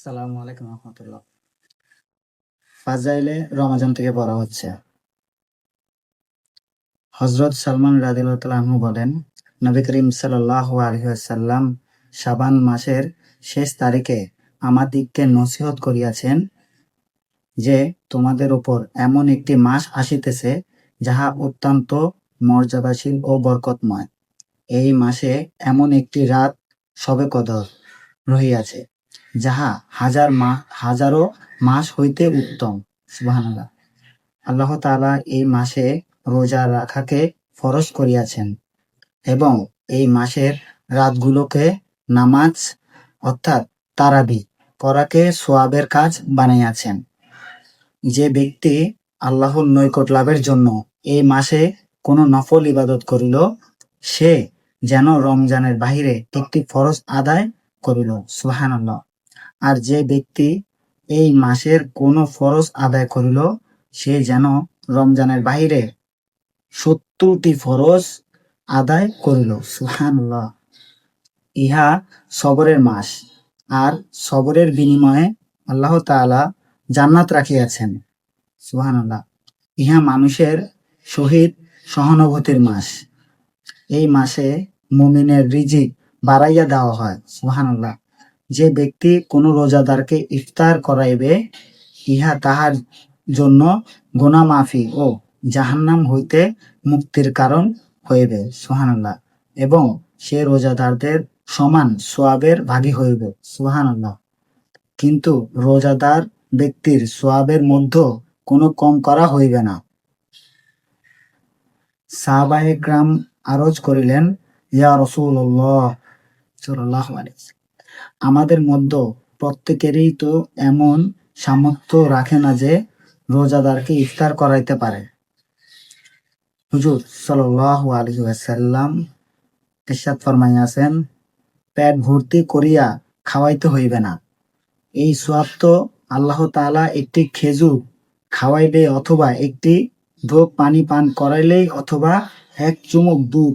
আসসালামু আলাইকুম রহমতুল্লাহ। ফাজাইলে রমাজান থেকে পড়া হচ্ছে। হযরত সালমান রাদিয়াল্লাহু তাআলা আনহু বলেন, নবী করিম সাল্লাল্লাহু আলাইহি ওয়াসাল্লাম শাবান মাসের শেষ তারিখে আমাদিগকে নসিহত করিয়াছেন যে, তোমাদের উপর এমন একটি মাস আসিতেছে, যাহা অত্যন্ত মর্যাদাশীল ও বরকতময়। এই মাসে এমন একটি রাত শবে কদর রহিয়াছে, যাহা হাজারো মাস হইতে উত্তম। সুবহানাল্লাহ। আল্লাহ তাআলা এই মাসে রোজা রাখাকে ফরজ করিয়াছেন এবং এই মাসের রাতগুলোকে নামাজ অর্থাৎ তারাবি পড়াকে সোয়াবের কাজ বানাইয়াছেন। যে ব্যক্তি আল্লাহর নৈকট লাভের জন্য এই মাসে কোনো নফল ইবাদত করিল, সে যেন রমজানের বাহিরে একটি ফরজ আদায় করিল। সুবহানাল্লাহ। আর যে ব্যক্তি এই মাসের কোনো ফরজ আদায় করিল, সে যেন রমজানের বাহিরে ৭০টি ফরজ আদায় করিল। সুবহানাল্লাহ। ইহা সবরের মাস, আর সবরের বিনিময়ে আল্লাহ তাআলা জান্নাত রাখিয়াছেন। সুবহানাল্লাহ। ইহা মানুষের সহিত সহানুভূতির মাস। এই মাসে মুমিনের রিজিক বাড়াইয়া দেওয়া হয়। সুবহানাল্লাহ। যে ব্যক্তি কোনো রোজাদারকে ইফতার করাইবে, ইহা তাহার জন্য গুনাহ মাফি ও জাহান্নাম হইতে মুক্তির কারণ হইবে। সুবহানাল্লাহ। এবং সে রোজাদারদের সমান সওয়াবের ভাগী হইবে। সুবহানাল্লাহ। কিন্তু রোজাদার ব্যক্তির সওয়াবের মধ্যে কোনো কম করা হইবে না। সাহাবায়ে কেরাম আরজ করিলেন, ইয়া রাসূলুল্লাহ সাল্লাল্লাহু আলাইহি ওয়াসাল্লাম, আমাদের মধ্যে প্রত্যেকেরই তো এমন সামর্থ্য রাখে না যে রোজাদারকে ইফতার করাইতে পারে। হুজুর সাল্লাল্লাহু আলাইহি ওয়াসাল্লাম ইরশাদ ফরমাইয়াছেন, পেট ভর্তি করিয়া খাওয়াইতে হইবে না। এই সওয়াব তো আল্লাহ তাআলা একটি খেজুর খাওয়াইলে অথবা একটি ঢোক পানি পান করাইলেই অথবা এক চুমুক দুধ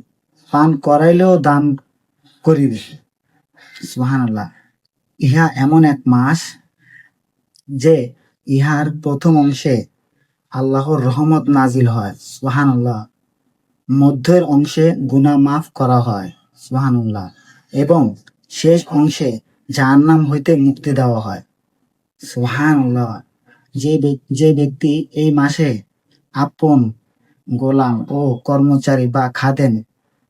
পান করাইলেও দান করিবে। সুবহানাল্লাহ। ইহা এমন এক মাস যে ইহার প্রথম অংশে আল্লাহর রহমত নাজিল হয়। সুবহানাল্লাহ। মধ্যের অংশে গুনাহ মাফ করা হয়। সুবহানাল্লাহ। এবং শেষ অংশে জাহান্নাম হইতে মুক্তি দেওয়া হয়। সুবহানাল্লাহ। যে ব্যক্তি এই মাসে আপন গোলাম ও কর্মচারী বা খাদেম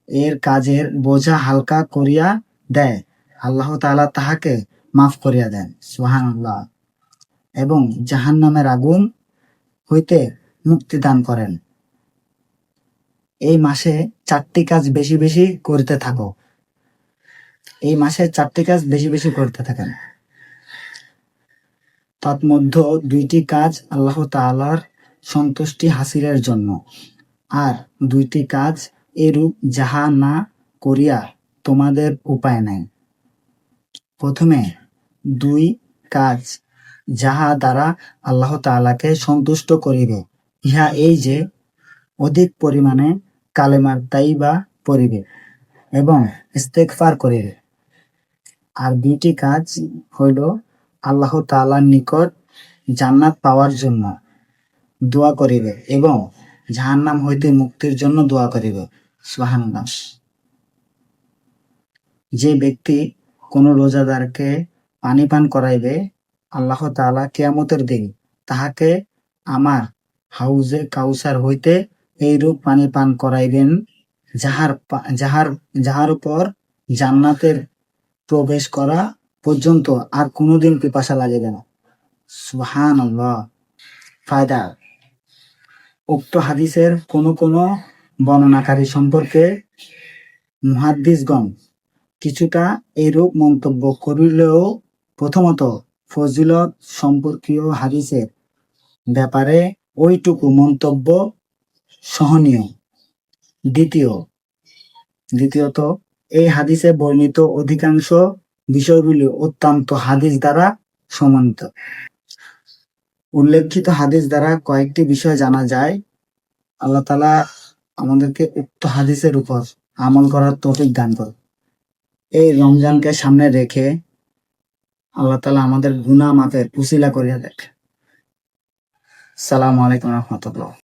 এর কাজের বোঝা হালকা করিয়া দেয়, আল্লাহ তাআলা তাহাকে মাফ করিয়া দেন। সুবহানাল্লাহ। এবং জাহান্নামের আগুন হইতে মুক্তি দান করেন। এই মাসে ৪টি কাজ বেশি বেশি করতে থাকো। এই মাসে ৪টি কাজ বেশি বেশি করতে থাকেন। তন্মধ্যে ২টি কাজ আল্লাহ তাআলার সন্তুষ্টি হাসিলের জন্য, আর ২টি কাজ এরূপ যাহা না করিয়া তোমাদের উপায় নাই। প্রথমে ২ কাজ যাহা দ্বারা আল্লাহ তাআলাকে সন্তুষ্ট করিবে, ইহা এই যে অধিক পরিমাণে কালেমা তাইয়্যিবা পড়িবে এবং ইস্তেগফার করিবে। আর ২টি কাজ হইল আল্লাহ তাআলার নিকট জান্নাত পাওয়ার জন্য দোয়া করিবে এবং জাহান্নাম হইতে মুক্তির জন্য দোয়া করিবে। সুবহানাল্লাহ। যে ব্যক্তি কোনো রোজাদারকে পানি পান করাইবে, আল্লাহ তাআলা কিয়ামতের দিন তাহাকে আমার হাউজে কাউসার হইতে এইরূপ পানি পান করাইবেন, যাহার উপর জান্নাতের প্রবেশ করা পর্যন্ত আর কোনোদিন পিপাসা লাগিবে না। সুবহানাল্লাহ। ফায়দা: উক্ত হাদিসের কোনো কোনো বর্ণনাকারী সম্পর্কে মুহাদ্দিসগণ কিছুটা এইরূপ মন্তব্য করিলেও, প্রথমত ফজিলত সম্পর্কীয় হাদিসের ব্যাপারে ওইটুকু মন্তব্য সহনীয়। দ্বিতীয়ত এই হাদিসে বর্ণিত অধিকাংশ বিষয়গুলি অত্যন্ত হাদিস দ্বারা সমন্বিত। উল্লেখিত হাদিস দ্বারা কয়েকটি বিষয় জানা যায়। আল্লাহ তাআলা আমাদেরকে উক্ত হাদিসের উপর আমল করার তৌফিক দান করুন। এই রমজানকে সামনে রেখে আল্লাহ তাআলা আমাদের গুনাহ মাফের উসিলা করিয়া দেখ। সালামু আলাইকুম রহমতুল্লাহ।